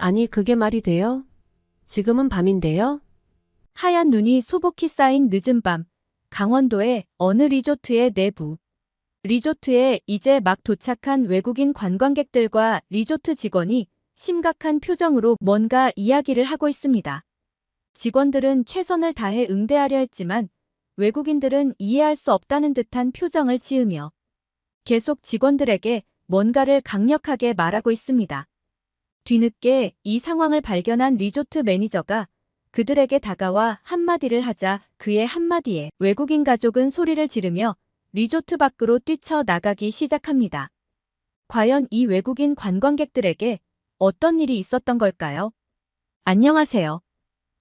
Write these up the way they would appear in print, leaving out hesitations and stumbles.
아니, 그게 말이 돼요? 지금은 밤인데요? 하얀 눈이 소복히 쌓인 늦은 밤, 강원도의 어느 리조트의 내부. 리조트에 이제 막 도착한 외국인 관광객들과 리조트 직원이 심각한 표정으로 뭔가 이야기를 하고 있습니다. 직원들은 최선을 다해 응대하려 했지만 외국인들은 이해할 수 없다는 듯한 표정을 지으며 계속 직원들에게 뭔가를 강력하게 말하고 있습니다. 뒤늦게 이 상황을 발견한 리조트 매니저가 그들에게 다가와 한마디를 하자 그의 한마디에 외국인 가족은 소리를 지르며 리조트 밖으로 뛰쳐나가기 시작합니다. 과연 이 외국인 관광객들에게 어떤 일이 있었던 걸까요? 안녕하세요.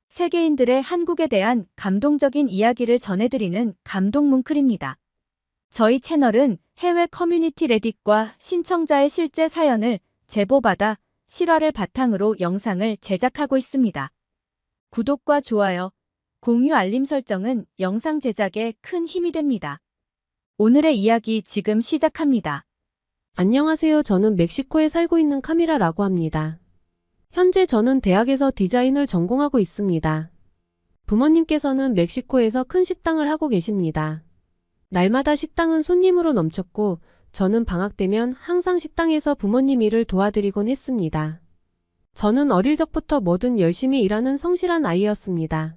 세계인들의 한국에 대한 감동적인 이야기를 전해드리는 감동뭉클입니다. 저희 채널은 해외 커뮤니티 레딧과 신청자의 실제 사연을 제보받아 실화를 바탕으로 영상을 제작하고 있습니다. 구독과 좋아요, 공유 알림 설정은 영상 제작에 큰 힘이 됩니다. 오늘의 이야기 지금 시작합니다. 안녕하세요. 저는 멕시코에 살고 있는 카미라라고 합니다. 현재 저는 대학에서 디자인을 전공하고 있습니다. 부모님께서는 멕시코에서 큰 식당을 하고 계십니다. 날마다 식당은 손님으로 넘쳤고 저는 방학 되면 항상 식당에서 부모님 일을 도와드리곤 했습니다. 저는 어릴 적부터 뭐든 열심히 일하는 성실한 아이였습니다.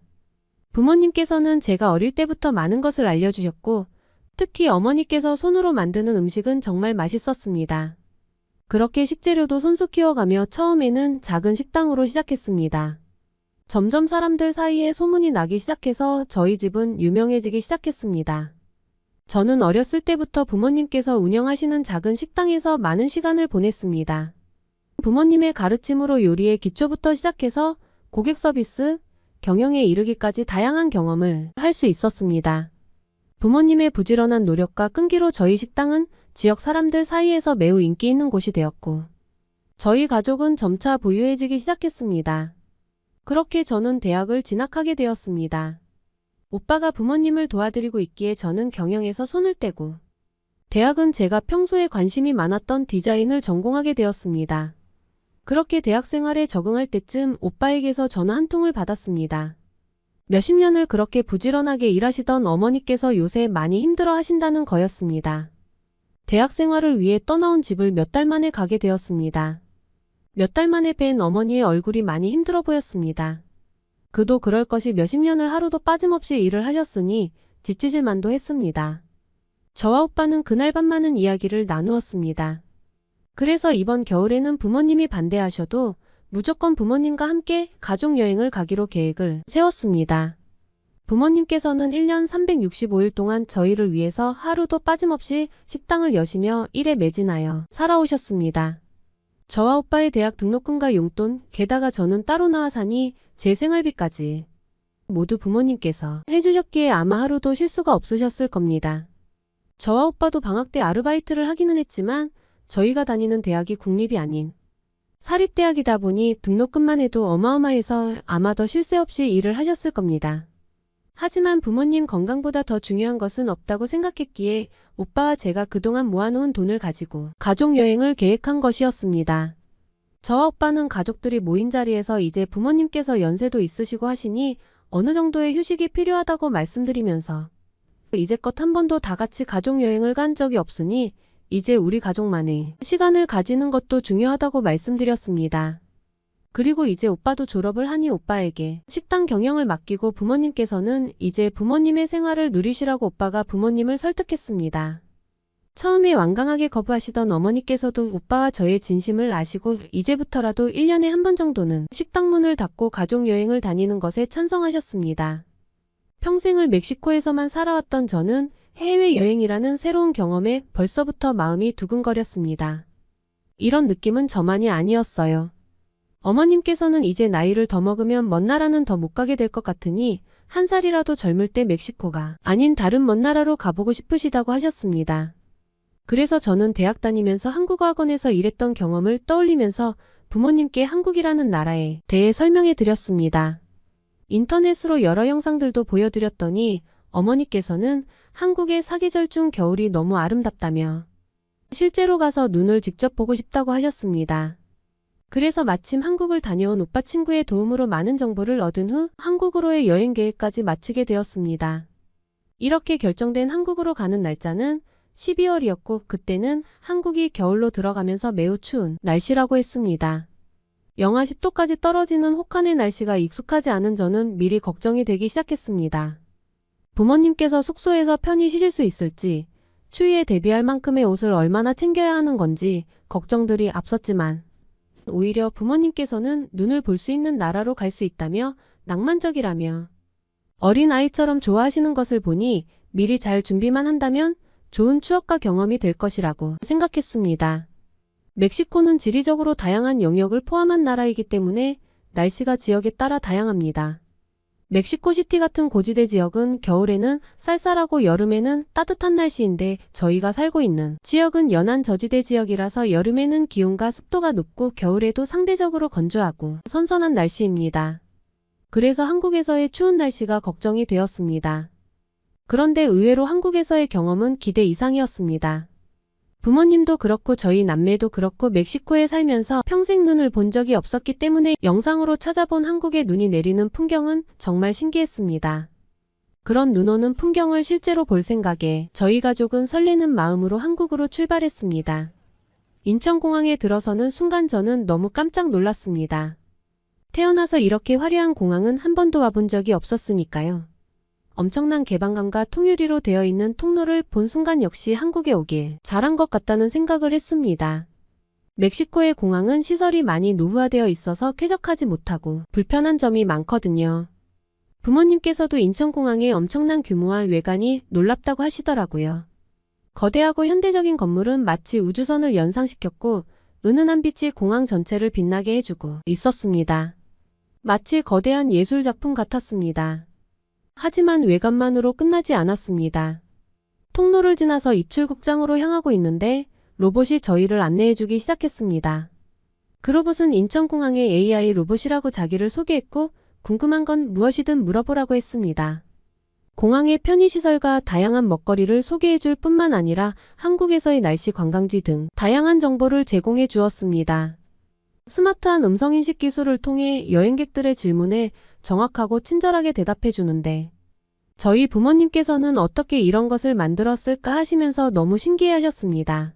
부모님께서는 제가 어릴 때부터 많은 것을 알려주셨고 특히 어머니께서 손으로 만드는 음식은 정말 맛있었습니다. 그렇게 식재료도 손수 키워가며 처음에는 작은 식당으로 시작했습니다. 점점 사람들 사이에 소문이 나기 시작해서 저희 집은 유명해지기 시작했습니다. 저는 어렸을 때부터 부모님께서 운영하시는 작은 식당에서 많은 시간을 보냈습니다. 부모님의 가르침으로 요리의 기초부터 시작해서 고객 서비스, 경영에 이르기까지 다양한 경험을 할 수 있었습니다. 부모님의 부지런한 노력과 끈기로 저희 식당은 지역 사람들 사이에서 매우 인기 있는 곳이 되었고 저희 가족은 점차 부유해지기 시작했습니다. 그렇게 저는 대학을 진학하게 되었습니다. 오빠가 부모님을 도와드리고 있기에 저는 경영에서 손을 떼고 대학은 제가 평소에 관심이 많았던 디자인을 전공하게 되었습니다. 그렇게 대학 생활에 적응할 때쯤 오빠에게서 전화 한 통을 받았습니다. 몇십 년을 그렇게 부지런하게 일하시던 어머니께서 요새 많이 힘들어 하신다는 거였습니다. 대학 생활을 위해 떠나온 집을 몇 달 만에 가게 되었습니다. 몇 달 만에 뵌 어머니의 얼굴이 많이 힘들어 보였습니다. 그도 그럴 것이 몇십 년을 하루도 빠짐없이 일을 하셨으니 지치질 만도 했습니다. 저와 오빠는 그날 밤 많은 이야기를 나누었습니다. 그래서 이번 겨울에는 부모님이 반대하셔도 무조건 부모님과 함께 가족여행을 가기로 계획을 세웠습니다. 부모님께서는 1년 365일 동안 저희를 위해서 하루도 빠짐없이 식당을 여시며 일에 매진하여 살아오셨습니다. 저와 오빠의 대학 등록금과 용돈, 게다가 저는 따로 나와 사니 제 생활비까지 모두 부모님께서 해주셨기에 아마 하루도 쉴 수가 없으셨을 겁니다. 저와 오빠도 방학 때 아르바이트를 하기는 했지만 저희가 다니는 대학이 국립이 아닌 사립대학이다 보니 등록금만 해도 어마어마해서 아마 더 쉴 새 없이 일을 하셨을 겁니다. 하지만 부모님 건강보다 더 중요한 것은 없다고 생각했기에 오빠와 제가 그동안 모아놓은 돈을 가지고 가족여행을 계획한 것이었습니다. 저와 오빠는 가족들이 모인 자리에서 이제 부모님께서 연세도 있으시고 하시니 어느 정도의 휴식이 필요하다고 말씀드리면서 이제껏 한 번도 다 같이 가족여행을 간 적이 없으니 이제 우리 가족만의 시간을 가지는 것도 중요하다고 말씀드렸습니다. 그리고 이제 오빠도 졸업을 하니 오빠에게 식당 경영을 맡기고 부모님께서는 이제 부모님의 생활을 누리시라고 오빠가 부모님을 설득했습니다. 처음에 완강하게 거부하시던 어머니께서도 오빠와 저의 진심을 아시고 이제부터라도 1년에 한 번 정도는 식당 문을 닫고 가족여행을 다니는 것에 찬성하셨습니다. 평생을 멕시코에서만 살아왔던 저는 해외여행이라는 새로운 경험에 벌써부터 마음이 두근거렸습니다. 이런 느낌은 저만이 아니었어요. 어머님께서는 이제 나이를 더 먹으면 먼 나라는 더 못 가게 될 것 같으니 한 살이라도 젊을 때 멕시코가 아닌 다른 먼 나라로 가보고 싶으시다고 하셨습니다. 그래서 저는 대학 다니면서 한국어 학원에서 일했던 경험을 떠올리면서 부모님께 한국이라는 나라에 대해 설명해 드렸습니다. 인터넷으로 여러 영상들도 보여드렸더니 어머니께서는 한국의 사계절 중 겨울이 너무 아름답다며 실제로 가서 눈을 직접 보고 싶다고 하셨습니다. 그래서 마침 한국을 다녀온 오빠 친구의 도움으로 많은 정보를 얻은 후 한국으로의 여행 계획까지 마치게 되었습니다. 이렇게 결정된 한국으로 가는 날짜는 12월이었고 그때는 한국이 겨울로 들어가면서 매우 추운 날씨라고 했습니다. 영하 10도까지 떨어지는 혹한의 날씨가 익숙하지 않은 저는 미리 걱정이 되기 시작했습니다. 부모님께서 숙소에서 편히 쉬실 수 있을지, 추위에 대비할 만큼의 옷을 얼마나 챙겨야 하는 건지 걱정들이 앞섰지만 오히려 부모님께서는 눈을 볼 수 있는 나라로 갈 수 있다며 낭만적이라며 어린아이처럼 좋아하시는 것을 보니 미리 잘 준비만 한다면 좋은 추억과 경험이 될 것이라고 생각했습니다. 멕시코는 지리적으로 다양한 영역을 포함한 나라이기 때문에 날씨가 지역에 따라 다양합니다. 멕시코시티 같은 고지대 지역은 겨울에는 쌀쌀하고 여름에는 따뜻한 날씨인데 저희가 살고 있는 지역은 연안 저지대 지역이라서 여름에는 기온과 습도가 높고 겨울에도 상대적으로 건조하고 선선한 날씨입니다. 그래서 한국에서의 추운 날씨가 걱정이 되었습니다. 그런데 의외로 한국에서의 경험은 기대 이상이었습니다. 부모님도 그렇고 저희 남매도 그렇고 멕시코에 살면서 평생 눈을 본 적이 없었기 때문에 영상으로 찾아본 한국의 눈이 내리는 풍경은 정말 신기했습니다. 그런 눈 오는 풍경을 실제로 볼 생각에 저희 가족은 설레는 마음으로 한국으로 출발했습니다. 인천공항에 들어서는 순간 저는 너무 깜짝 놀랐습니다. 태어나서 이렇게 화려한 공항은 한 번도 와본 적이 없었으니까요. 엄청난 개방감과 통유리로 되어 있는 통로를 본 순간 역시 한국에 오길 잘한 것 같다는 생각을 했습니다. 멕시코의 공항은 시설이 많이 노후화되어 있어서 쾌적하지 못하고 불편한 점이 많거든요. 부모님께서도 인천공항의 엄청난 규모와 외관이 놀랍다고 하시더라고요. 거대하고 현대적인 건물은 마치 우주선을 연상시켰고 은은한 빛이 공항 전체를 빛나게 해주고 있었습니다. 마치 거대한 예술작품 같았습니다. 하지만 외관만으로 끝나지 않았습니다. 통로를 지나서 입출국장으로 향하고 있는데 로봇이 저희를 안내해주기 시작했습니다. 그 로봇은 인천공항의 AI 로봇이라고 자기를 소개했고 궁금한 건 무엇이든 물어보라고 했습니다. 공항의 편의시설과 다양한 먹거리를 소개해줄 뿐만 아니라 한국에서의 날씨 관광지 등 다양한 정보를 제공해 주었습니다. 스마트한 음성인식 기술을 통해 여행객들의 질문에 정확하고 친절하게 대답해 주는데 저희 부모님께서는 어떻게 이런 것을 만들었을까 하시면서 너무 신기해 하셨습니다.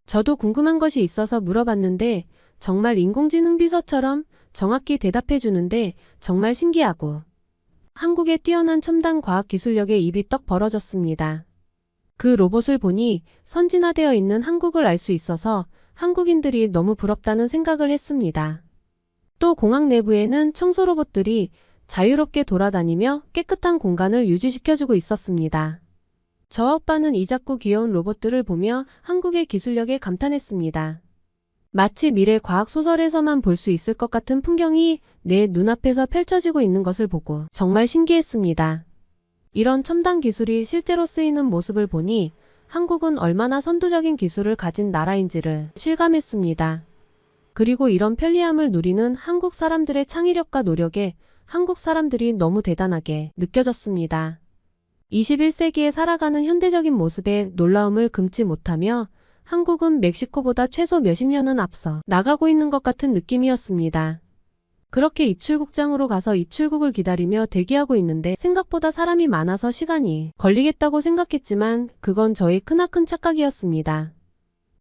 저도 궁금한 것이 있어서 물어봤는데 정말 인공지능 비서처럼 정확히 대답해 주는데 정말 신기하고 한국의 뛰어난 첨단 과학 기술력에 입이 떡 벌어졌습니다. 그 로봇을 보니 선진화되어 있는 한국을 알 수 있어서 한국인들이 너무 부럽다는 생각을 했습니다. 또 공항 내부에는 청소 로봇들이 자유롭게 돌아다니며 깨끗한 공간을 유지시켜주고 있었습니다. 저와 오빠는 이 작고 귀여운 로봇들을 보며 한국의 기술력에 감탄했습니다. 마치 미래 과학 소설에서만 볼 수 있을 것 같은 풍경이 내 눈앞에서 펼쳐지고 있는 것을 보고 정말 신기했습니다. 이런 첨단 기술이 실제로 쓰이는 모습을 보니 한국은 얼마나 선두적인 기술을 가진 나라인지를 실감했습니다. 그리고 이런 편리함을 누리는 한국 사람들의 창의력과 노력에 한국 사람들이 너무 대단하게 느껴졌습니다. 21세기에 살아가는 현대적인 모습에 놀라움을 금치 못하며 한국은 멕시코보다 최소 몇십 년은 앞서 나가고 있는 것 같은 느낌이었습니다. 그렇게 입출국장으로 가서 입출국을 기다리며 대기하고 있는데 생각보다 사람이 많아서 시간이 걸리겠다고 생각했지만 그건 저의 크나큰 착각이었습니다.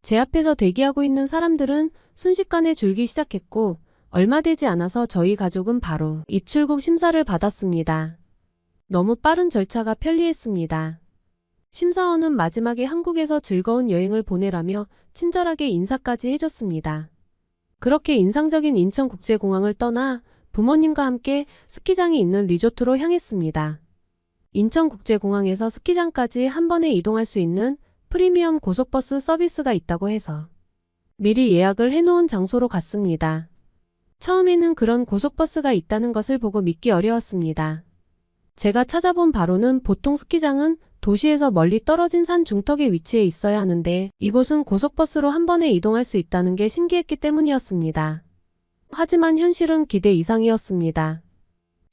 제 앞에서 대기하고 있는 사람들은 순식간에 줄기 시작했고 얼마 되지 않아서 저희 가족은 바로 입출국 심사를 받았습니다. 너무 빠른 절차가 편리했습니다. 심사원은 마지막에 한국에서 즐거운 여행을 보내라며 친절하게 인사까지 해줬습니다. 그렇게 인상적인 인천국제공항을 떠나 부모님과 함께 스키장이 있는 리조트로 향했습니다. 인천국제공항에서 스키장까지 한 번에 이동할 수 있는 프리미엄 고속버스 서비스가 있다고 해서 미리 예약을 해놓은 장소로 갔습니다. 처음에는 그런 고속버스가 있다는 것을 보고 믿기 어려웠습니다. 제가 찾아본 바로는 보통 스키장은 도시에서 멀리 떨어진 산 중턱에 위치해 있어야 하는데 이곳은 고속버스로 한 번에 이동할 수 있다는 게 신기했기 때문이었습니다. 하지만 현실은 기대 이상이었습니다.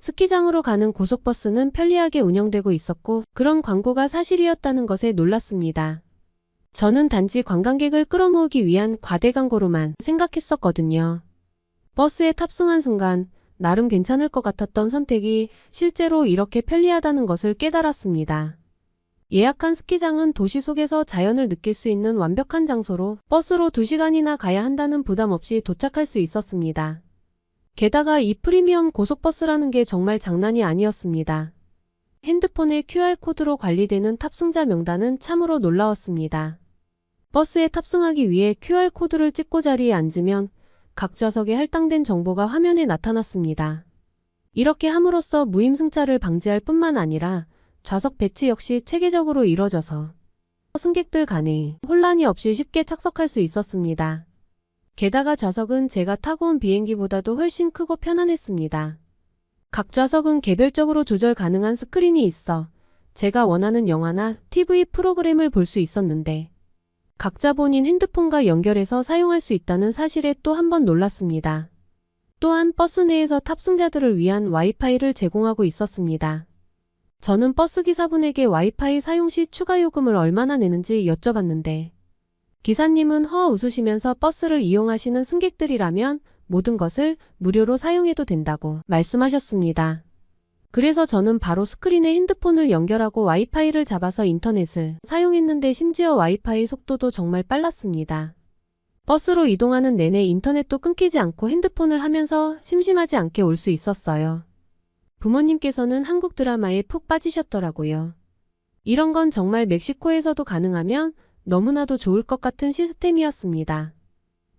스키장으로 가는 고속버스는 편리하게 운영되고 있었고 그런 광고가 사실이었다는 것에 놀랐습니다. 저는 단지 관광객을 끌어모으기 위한 과대 광고로만 생각했었거든요. 버스에 탑승한 순간 나름 괜찮을 것 같았던 선택이 실제로 이렇게 편리하다는 것을 깨달았습니다. 예약한 스키장은 도시 속에서 자연을 느낄 수 있는 완벽한 장소로 버스로 2시간이나 가야 한다는 부담 없이 도착할 수 있었습니다. 게다가 이 프리미엄 고속버스라는 게 정말 장난이 아니었습니다. 핸드폰의 QR코드로 관리되는 탑승자 명단은 참으로 놀라웠습니다. 버스에 탑승하기 위해 QR코드를 찍고 자리에 앉으면 각 좌석에 할당된 정보가 화면에 나타났습니다. 이렇게 함으로써 무임승차를 방지할 뿐만 아니라 좌석 배치 역시 체계적으로 이뤄져서 승객들 간에 혼란이 없이 쉽게 착석할 수 있었습니다. 게다가 좌석은 제가 타고 온 비행기보다도 훨씬 크고 편안했습니다. 각 좌석은 개별적으로 조절 가능한 스크린이 있어 제가 원하는 영화나 TV 프로그램을 볼 수 있었는데 각자 본인 핸드폰과 연결해서 사용할 수 있다는 사실에 또 한 번 놀랐습니다. 또한 버스 내에서 탑승자들을 위한 와이파이를 제공하고 있었습니다. 저는 버스 기사분에게 와이파이 사용 시 추가 요금을 얼마나 내는지 여쭤봤는데 기사님은 허 웃으시면서 버스를 이용하시는 승객들이라면 모든 것을 무료로 사용해도 된다고 말씀하셨습니다. 그래서 저는 바로 스크린에 핸드폰을 연결하고 와이파이를 잡아서 인터넷을 사용했는데 심지어 와이파이 속도도 정말 빨랐습니다. 버스로 이동하는 내내 인터넷도 끊기지 않고 핸드폰을 하면서 심심하지 않게 올 수 있었어요. 부모님께서는 한국 드라마에 푹 빠지셨더라고요. 이런 건 정말 멕시코에서도 가능하면 너무나도 좋을 것 같은 시스템이었습니다.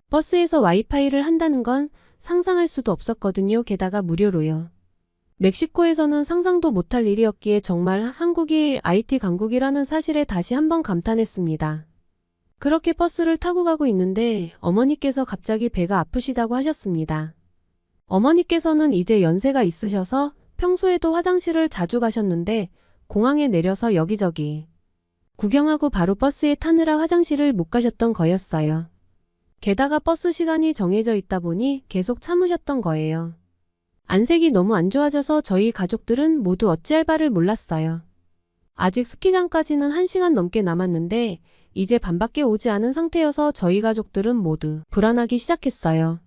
버스에서 와이파이를 한다는 건 상상할 수도 없었거든요. 게다가 무료로요. 멕시코에서는 상상도 못할 일이었기에 정말 한국이 IT 강국이라는 사실에 다시 한번 감탄했습니다. 그렇게 버스를 타고 가고 있는데 어머니께서 갑자기 배가 아프시다고 하셨습니다. 어머니께서는 이제 연세가 있으셔서 평소에도 화장실을 자주 가셨는데 공항에 내려서 여기저기 구경하고 바로 버스에 타느라 화장실을 못 가셨던 거였어요. 게다가 버스 시간이 정해져 있다 보니 계속 참으셨던 거예요. 안색이 너무 안 좋아져서 저희 가족들은 모두 어찌할 바를 몰랐어요. 아직 스키장까지는 1시간 넘게 남았는데 이제 반밖에 오지 않은 상태여서 저희 가족들은 모두 불안하기 시작했어요.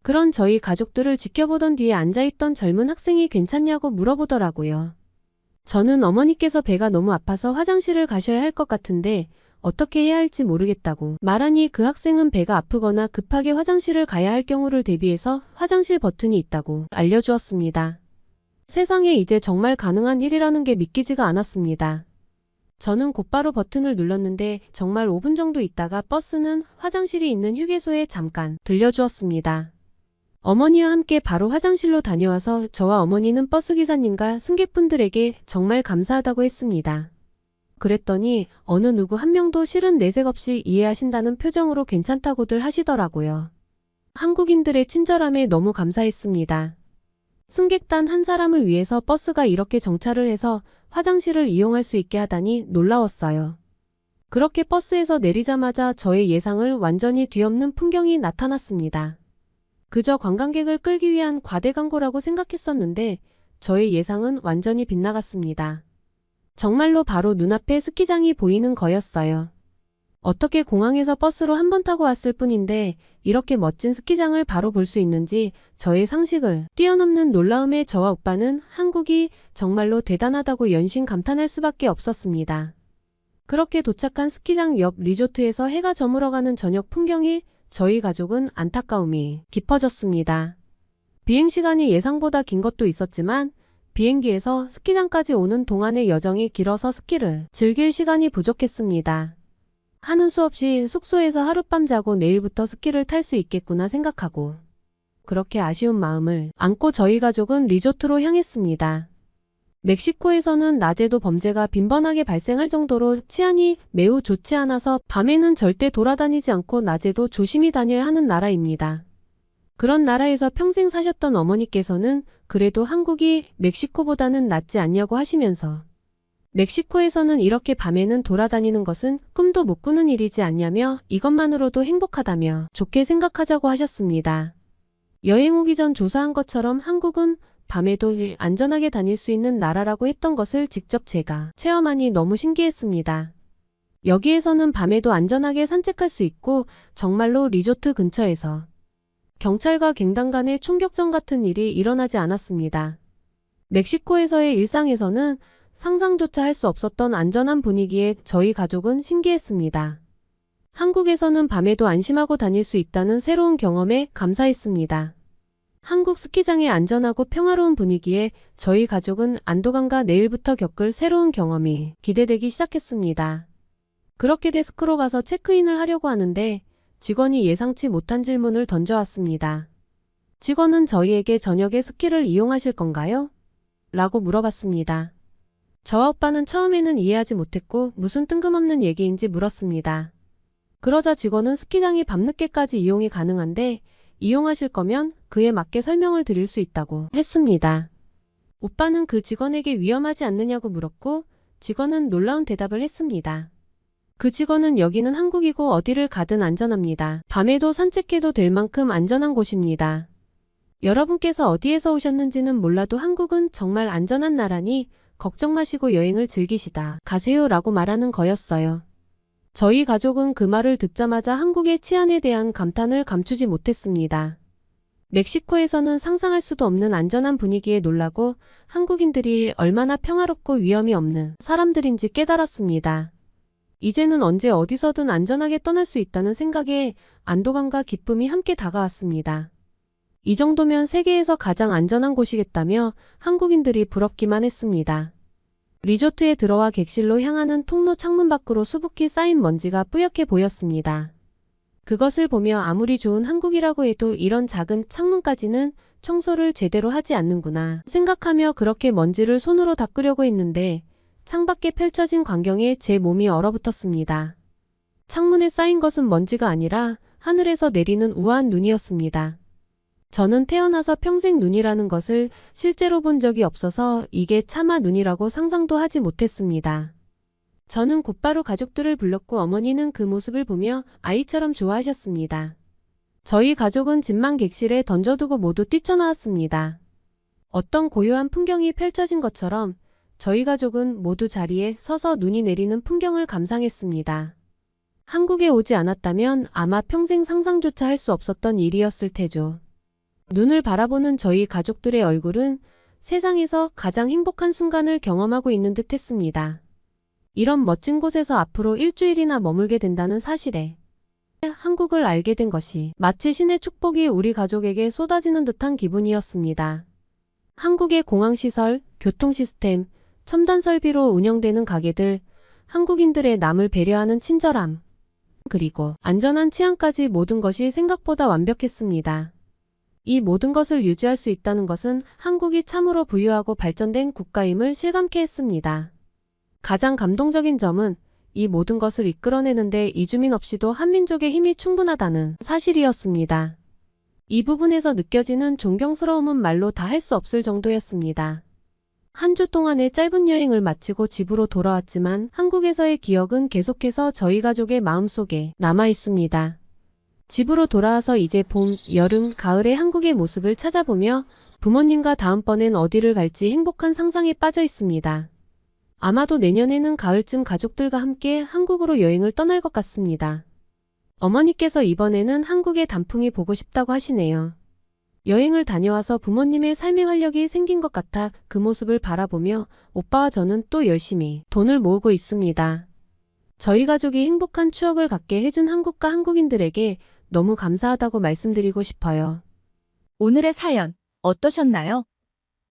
그런 저희 가족들을 지켜보던 뒤에 앉아있던 젊은 학생이 괜찮냐고 물어보더라고요. 저는 어머니께서 배가 너무 아파서 화장실을 가셔야 할 것 같은데 어떻게 해야 할지 모르겠다고 말하니 그 학생은 배가 아프거나 급하게 화장실을 가야 할 경우를 대비해서 화장실 버튼이 있다고 알려주었습니다. 세상에 이제 정말 가능한 일이라는 게 믿기지가 않았습니다. 저는 곧바로 버튼을 눌렀는데 정말 5분 정도 있다가 버스는 화장실이 있는 휴게소에 잠깐 들려주었습니다. 어머니와 함께 바로 화장실로 다녀와서 저와 어머니는 버스기사님과 승객분들에게 정말 감사하다고 했습니다. 그랬더니 어느 누구 한 명도 실은 내색 없이 이해하신다는 표정으로 괜찮다고들 하시더라고요. 한국인들의 친절함에 너무 감사했습니다. 승객단 한 사람을 위해서 버스가 이렇게 정차를 해서 화장실을 이용할 수 있게 하다니 놀라웠어요. 그렇게 버스에서 내리자마자 저의 예상을 완전히 뒤엎는 풍경이 나타났습니다. 그저 관광객을 끌기 위한 과대 광고라고 생각했었는데 저의 예상은 완전히 빗나갔습니다. 정말로 바로 눈앞에 스키장이 보이는 거였어요. 어떻게 공항에서 버스로 한 번 타고 왔을 뿐인데 이렇게 멋진 스키장을 바로 볼 수 있는지 저의 상식을 뛰어넘는 놀라움에 저와 오빠는 한국이 정말로 대단하다고 연신 감탄할 수밖에 없었습니다. 그렇게 도착한 스키장 옆 리조트에서 해가 저물어가는 저녁 풍경에 저희 가족은 안타까움이 깊어졌습니다. 비행시간이 예상보다 긴 것도 있었지만 비행기에서 스키장까지 오는 동안의 여정이 길어서 스키를 즐길 시간이 부족했습니다. 하는 수 없이 숙소에서 하룻밤 자고 내일부터 스키를 탈 수 있겠구나 생각하고 그렇게 아쉬운 마음을 안고 저희 가족은 리조트로 향했습니다. 멕시코에서는 낮에도 범죄가 빈번하게 발생할 정도로 치안이 매우 좋지 않아서 밤에는 절대 돌아다니지 않고 낮에도 조심히 다녀야 하는 나라입니다. 그런 나라에서 평생 사셨던 어머니께서는 그래도 한국이 멕시코보다는 낫지 않냐고 하시면서 멕시코에서는 이렇게 밤에는 돌아다니는 것은 꿈도 못 꾸는 일이지 않냐며 이것만으로도 행복하다며 좋게 생각하자고 하셨습니다. 여행 오기 전 조사한 것처럼 한국은 밤에도 안전하게 다닐 수 있는 나라라고 했던 것을 직접 제가 체험하니 너무 신기했습니다. 여기에서는 밤에도 안전하게 산책할 수 있고 정말로 리조트 근처에서 경찰과 갱단 간의 총격전 같은 일이 일어나지 않았습니다. 멕시코에서의 일상에서는 상상조차 할 수 없었던 안전한 분위기에 저희 가족은 신기했습니다. 한국에서는 밤에도 안심하고 다닐 수 있다는 새로운 경험에 감사했습니다. 한국 스키장의 안전하고 평화로운 분위기에 저희 가족은 안도감과 내일부터 겪을 새로운 경험이 기대되기 시작했습니다. 그렇게 데스크로 가서 체크인을 하려고 하는데 직원이 예상치 못한 질문을 던져왔습니다. 직원은 저희에게 저녁에 스키를 이용하실 건가요? 라고 물어봤습니다. 저와 오빠는 처음에는 이해하지 못했고 무슨 뜬금없는 얘기인지 물었습니다. 그러자 직원은 스키장이 밤늦게까지 이용이 가능한데 이용하실 거면 그에 맞게 설명을 드릴 수 있다고 했습니다. 오빠는 그 직원에게 위험하지 않느냐고 물었고 직원은 놀라운 대답을 했습니다. 그 직원은 여기는 한국이고 어디를 가든 안전합니다. 밤에도 산책해도 될 만큼 안전한 곳입니다. 여러분께서 어디에서 오셨는지는 몰라도 한국은 정말 안전한 나라니 걱정 마시고 여행을 즐기시다 가세요 라고 말하는 거였어요. 저희 가족은 그 말을 듣자마자 한국의 치안에 대한 감탄을 감추지 못했습니다. 멕시코에서는 상상할 수도 없는 안전한 분위기에 놀라고 한국인들이 얼마나 평화롭고 위험이 없는 사람들인지 깨달았습니다. 이제는 언제 어디서든 안전하게 떠날 수 있다는 생각에 안도감과 기쁨이 함께 다가왔습니다. 이 정도면 세계에서 가장 안전한 곳이겠다며 한국인들이 부럽기만 했습니다. 리조트에 들어와 객실로 향하는 통로 창문 밖으로 수북히 쌓인 먼지가 뿌옇게 보였습니다. 그것을 보며 아무리 좋은 한국이라고 해도 이런 작은 창문까지는 청소를 제대로 하지 않는구나 생각하며 그렇게 먼지를 손으로 닦으려고 했는데 창밖에 펼쳐진 광경에 제 몸이 얼어붙었습니다. 창문에 쌓인 것은 먼지가 아니라 하늘에서 내리는 우아한 눈이었습니다. 저는 태어나서 평생 눈이라는 것을 실제로 본 적이 없어서 이게 차마 눈이라고 상상도 하지 못했습니다. 저는 곧바로 가족들을 불렀고 어머니는 그 모습을 보며 아이처럼 좋아하셨습니다. 저희 가족은 짐만 객실에 던져두고 모두 뛰쳐나왔습니다. 어떤 고요한 풍경이 펼쳐진 것처럼 저희 가족은 모두 자리에 서서 눈이 내리는 풍경을 감상했습니다. 한국에 오지 않았다면 아마 평생 상상조차 할 수 없었던 일이었을 테죠. 눈을 바라보는 저희 가족들의 얼굴은 세상에서 가장 행복한 순간을 경험하고 있는 듯 했습니다. 이런 멋진 곳에서 앞으로 일주일이나 머물게 된다는 사실에 한국을 알게 된 것이 마치 신의 축복이 우리 가족에게 쏟아지는 듯한 기분이었습니다. 한국의 공항시설, 교통시스템, 첨단 설비로 운영되는 가게들, 한국인들의 남을 배려하는 친절함, 그리고 안전한 치안까지 모든 것이 생각보다 완벽했습니다. 이 모든 것을 유지할 수 있다는 것은 한국이 참으로 부유하고 발전된 국가임을 실감케 했습니다. 가장 감동적인 점은 이 모든 것을 이끌어내는데 이주민 없이도 한민족의 힘이 충분하다는 사실이었습니다. 이 부분에서 느껴지는 존경스러움은 말로 다 할 수 없을 정도였습니다. 한 주 동안의 짧은 여행을 마치고 집으로 돌아왔지만 한국에서의 기억은 계속해서 저희 가족의 마음속에 남아 있습니다. 집으로 돌아와서 이제 봄, 여름, 가을의 한국의 모습을 찾아보며 부모님과 다음번엔 어디를 갈지 행복한 상상에 빠져 있습니다. 아마도 내년에는 가을쯤 가족들과 함께 한국으로 여행을 떠날 것 같습니다. 어머니께서 이번에는 한국의 단풍이 보고 싶다고 하시네요. 여행을 다녀와서 부모님의 삶의 활력이 생긴 것 같아 그 모습을 바라보며 오빠와 저는 또 열심히 돈을 모으고 있습니다. 저희 가족이 행복한 추억을 갖게 해준 한국과 한국인들에게 너무 감사하다고 말씀드리고 싶어요. 오늘의 사연 어떠셨나요?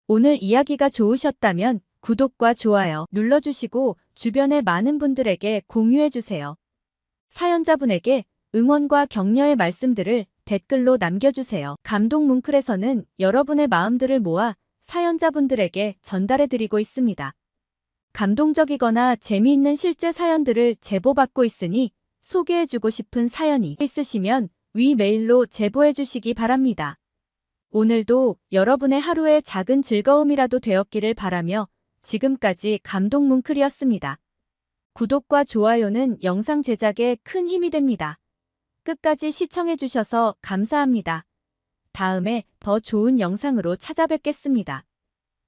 오늘 이야기가 좋으셨다면 구독과 좋아요 눌러주시고 주변의 많은 분들에게 공유해주세요. 사연자분에게 응원과 격려의 말씀들을 댓글로 남겨주세요. 감동 뭉클에서는 여러분의 마음들을 모아 사연자분들에게 전달해드리고 있습니다. 감동적이거나 재미있는 실제 사연들을 제보받고 있으니 소개해주고 싶은 사연이 있으시면 위 메일로 제보해주시기 바랍니다. 오늘도 여러분의 하루의 작은 즐거움이라도 되었기를 바라며 지금까지 감동 뭉클이었습니다. 구독과 좋아요는 영상 제작에 큰 힘이 됩니다. 끝까지 시청해주셔서 감사합니다. 다음에 더 좋은 영상으로 찾아뵙겠습니다.